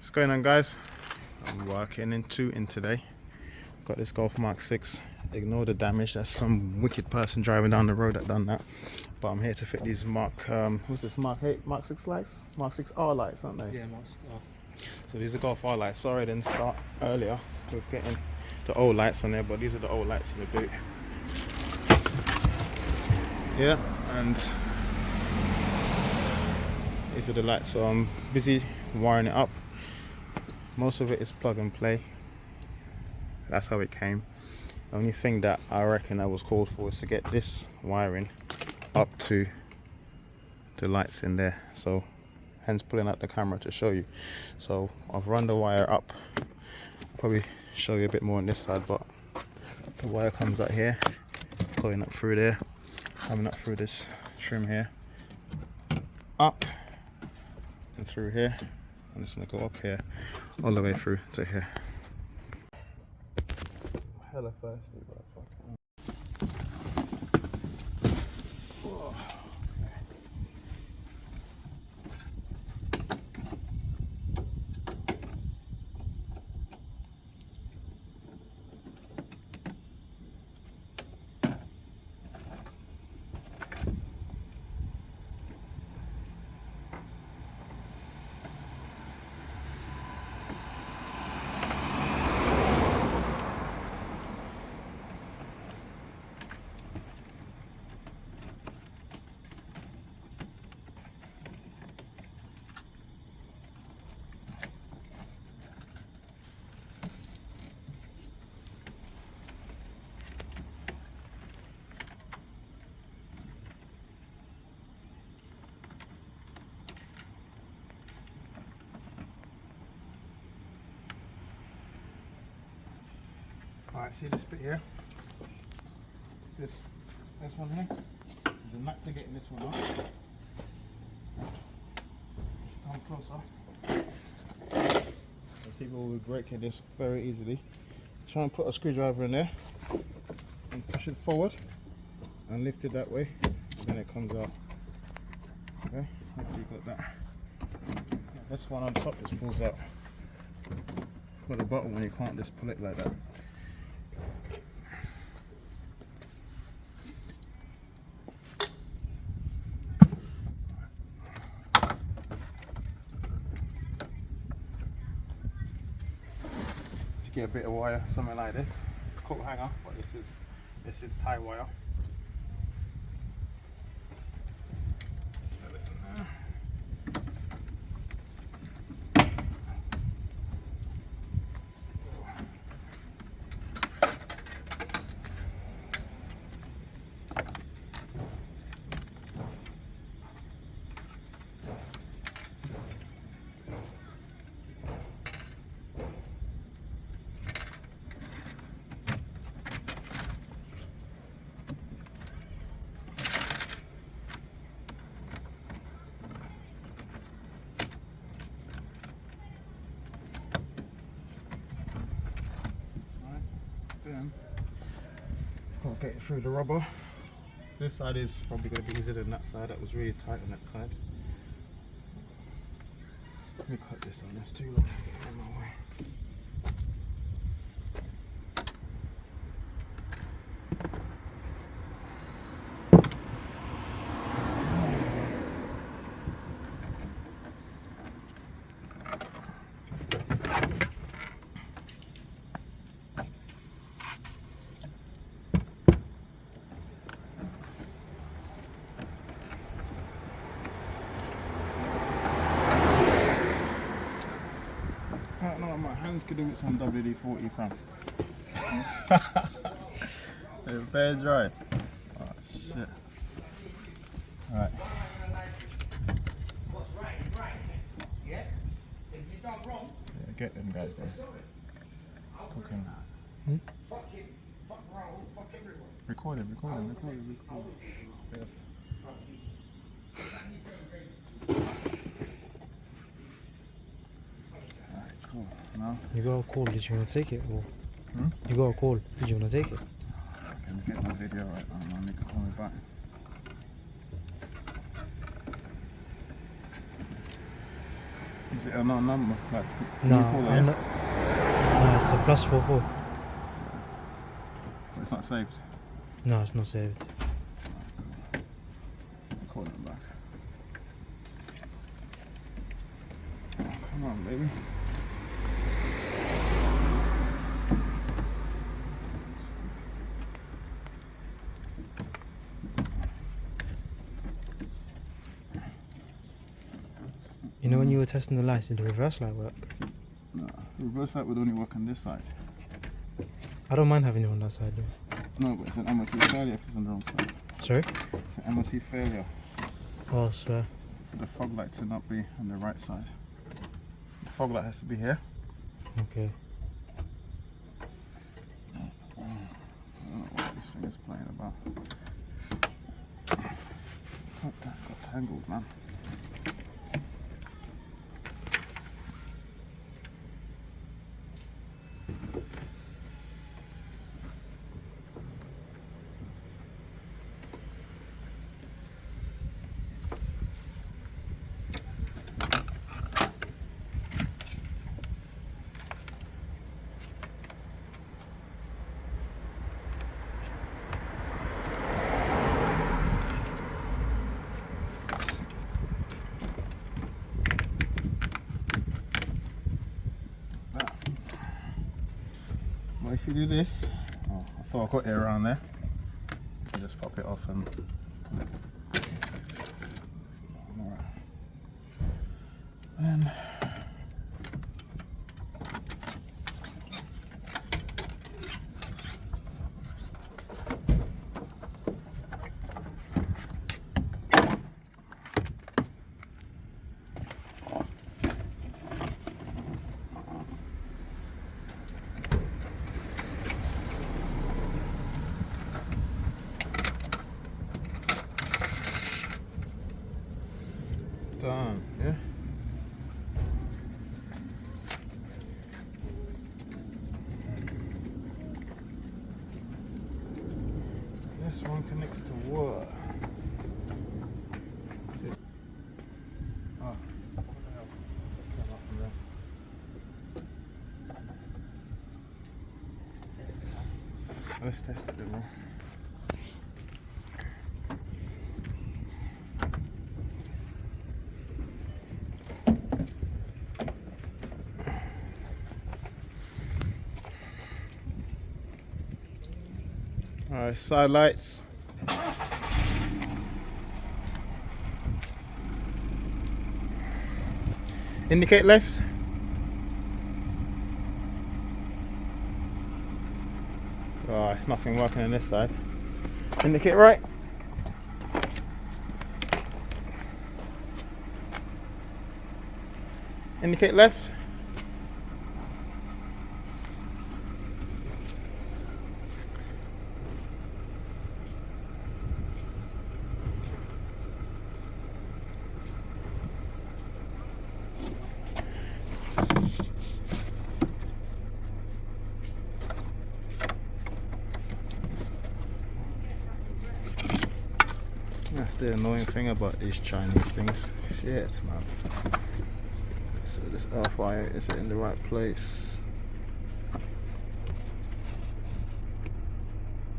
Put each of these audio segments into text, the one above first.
What's going on, guys? I'm working in today. Got this Golf mk6. Ignore the damage. That's some wicked person driving down the road that done that. But I'm here to fit these what's this, Mark 8, Mark 6 lights? Mark 6 R lights, aren't they? Yeah, Mark 6 R. So these are Golf R lights. Sorry I didn't start earlier with getting the old lights on there, but these are the old lights in the boot. Yeah, and these are the lights. So I'm busy wiring it up. Most of it is plug and play. That's how it came. The only thing that I reckon I was called for is to get this wiring up to the lights in there. So hence pulling out the camera to show you. So I've run the wire up. I'll probably show you a bit more on this side, but the wire comes out here, going up through there, coming up through this trim here, up and through here. I'm just gonna go up here, all the way through to here. Hella thirsty, but oh. Alright, see this bit here? This one here? There's a nut to getting this one off. Come closer. Because people will be breaking this very easily. Try and put a screwdriver in there and push it forward and lift it that way, then it comes out. Okay, hopefully you got that. This one on top just pulls out. Put the bottom when you can't just pull it like that. Get a bit of wire, something like this. It's coat hanger, but this is tie wire. Then can't get it through the rubber. This side is probably going to be easier than that side. That was really tight on that side. Let me cut this on. That's too long. Get in my way. I don't know what my hands could do with some WD-40 fam. They're bare dry. Oh shit. Alright. What's right is right. Yeah? If you done wrong, Yeah, get them guys there. Talking. fuck him. Fuck around, fuck everyone. Recording. Yeah. Alright, cool. Now You got a call, did you want to take it? Or Hmm? You got a call, did you want to take it? Can we get my video right now? Make a call me back. Is it another number? Like, No, you call it, I'm yeah? not. No, it's a +44. But it's not saved. No, it's not saved. Call it back. Oh, come on, baby. You know when you were testing the lights, did the reverse light work? No, the reverse light would only work on this side. I don't mind having it on that side though. No, but it's an MOT failure if it's on the wrong side. Sorry? It's an MOT failure Oh, I swear. for the fog light to not be on the right side. The fog light has to be here. Okay. I don't know what this thing is playing about. God, that got tangled, man. But if you do this, oh, I thought I got it around there. You just pop it off and pull it. Alright. Then done, yeah. This one connects to what? Oh, what the hell? Came up from there. Let's test it then, bro. Alright, side lights. Indicate left. Oh, it's nothing working on this side. Indicate right. Indicate left. That's the annoying thing about these Chinese things. Shit, man. So this RFI, is it in the right place?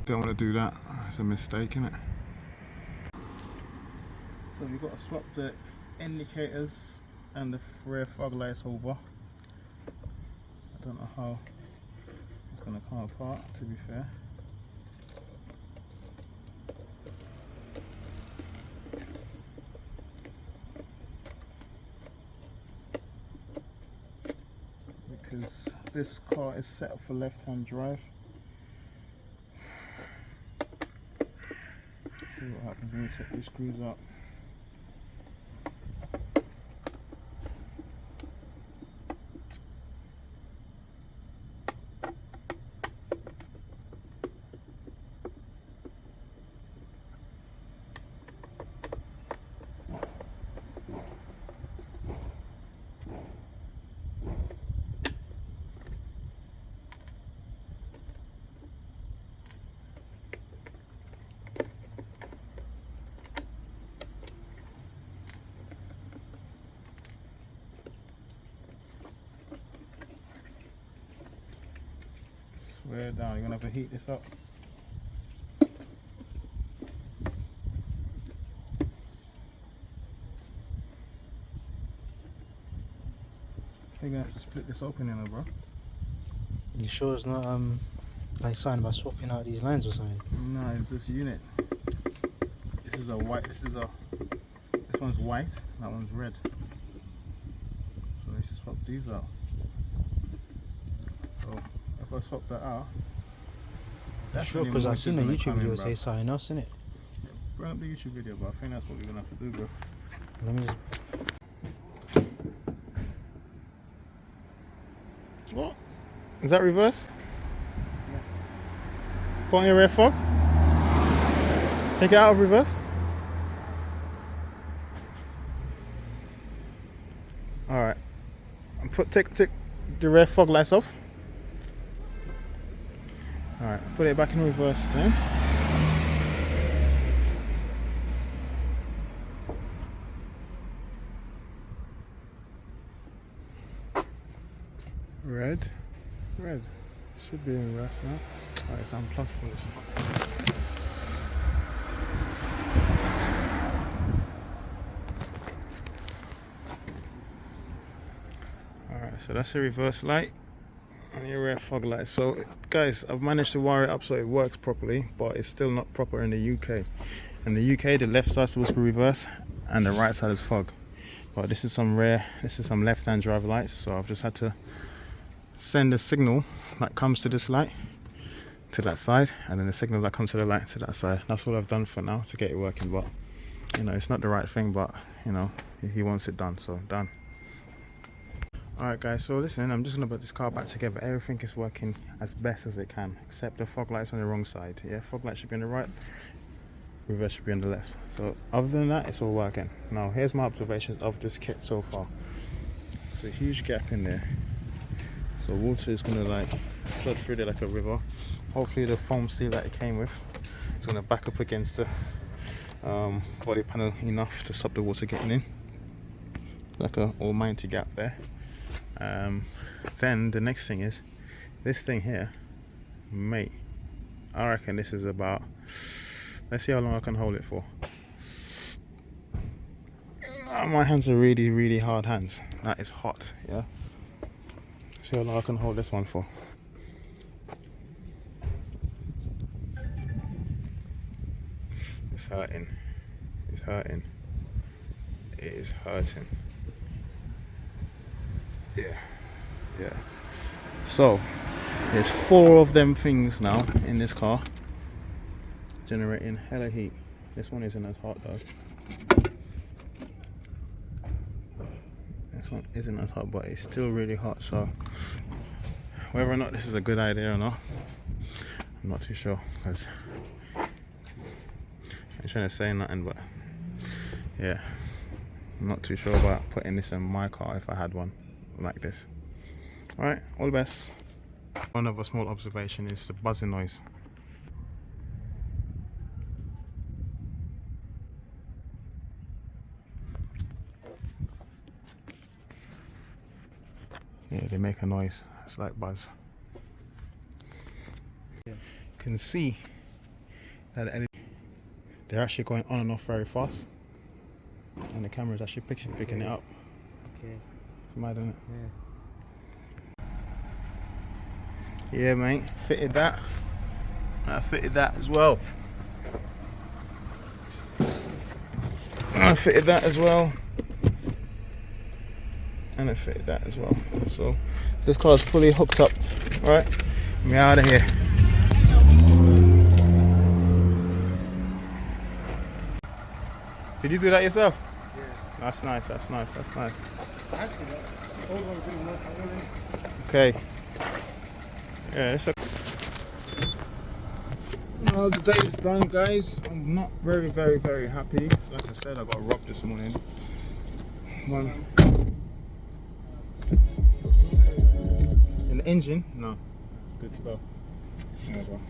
Don't want to do that. It's a mistake, isn't it? So we've got to swap the indicators and the rear fog lights over. I don't know how it's going to come apart, to be fair. Because this car is set up for left-hand drive. See what happens when we take these screws out. Way down. You're gonna have to heat this up. You're gonna have to split this open, you know, bro. You sure it's not like something about swapping out these lines or something? No, it's this unit. This is a white. This one's white. That one's red. So let's just swap these out. So if I swap that out, Sure, because I seen a YouTube video say something else, innit? Bring up the YouTube video, but I think that's what we're gonna have to do, bro. Let me just. What? Is that reverse? Yeah. Put on your rear fog. Take it out of reverse. Alright. Take the rear fog lights off. Alright, put it back in reverse then. Red. Should be in reverse now. Alright, it's unplugged for this one. Alright, so that's the reverse light and your rear fog light. So guys, I've managed to wire it up so it works properly, but it's still not proper in the UK. In the UK, the left side is supposed to be reverse and the right side is fog. But this is some left-hand driver lights, so I've just had to send a signal that comes to this light to that side, and then the signal that comes to the light to that side. That's what I've done for now to get it working, but you know, it's not the right thing, but you know, he wants it done, so done. Alright guys, so listen, I'm just gonna put this car back together. Everything is working as best as it can, except the fog lights on the wrong side. Yeah, fog light should be on the right, reverse should be on the left. So other than that, it's all working. Now here's my observations of this kit so far. There's a huge gap in there, so water is gonna like flood through there like a river. Hopefully the foam seal that it came with is gonna back up against the body panel enough to stop the water getting in. Like a almighty gap there. Then the next thing is this thing here, mate. I reckon this is about, let's see how long I can hold it for. My hands are really hard hands. That is hot, yeah. See how long I can hold this one for. It's hurting. It's hurting. It is hurting. Yeah. So there's 4 of them things now in this car, generating hella heat. This one isn't as hot though. This one isn't as hot, but it's still really hot. So whether or not this is a good idea or not, I'm not too sure, because I'm trying to say nothing, but yeah, I'm not too sure about putting this in my car if I had one like this. Alright, all the best. One other small observation is the buzzing noise. Yeah, they make a noise. It's like buzz. Yeah. You can see that they're actually going on and off very fast, and the camera is actually picking it up. Okay. It's mad, isn't it? Yeah. Yeah, mate. Fitted that. I fitted that as well. I fitted that as well. And I fitted that as well. So this car is fully hooked up. Right? We're out of here. Did you do that yourself? Yeah. That's nice. That's nice. That's nice. Actually, the old ones didn't work. Okay. Yeah, it's okay. Well, the day is done, guys. I'm not very happy. Like I said, I got robbed this morning. In the engine? No. Good to go. Yeah, bro.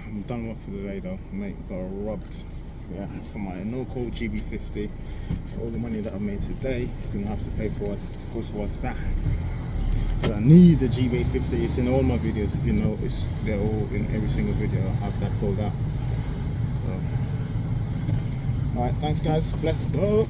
I'm done work for the day though. Mate, got robbed. Yeah, for my no-code GB50. So all the money that I made today is gonna have to pay for us to go towards that. And need the GB50. It's in all my videos. If you notice, they're all in every single video. I have that pulled out. So, all right, thanks guys. Bless up.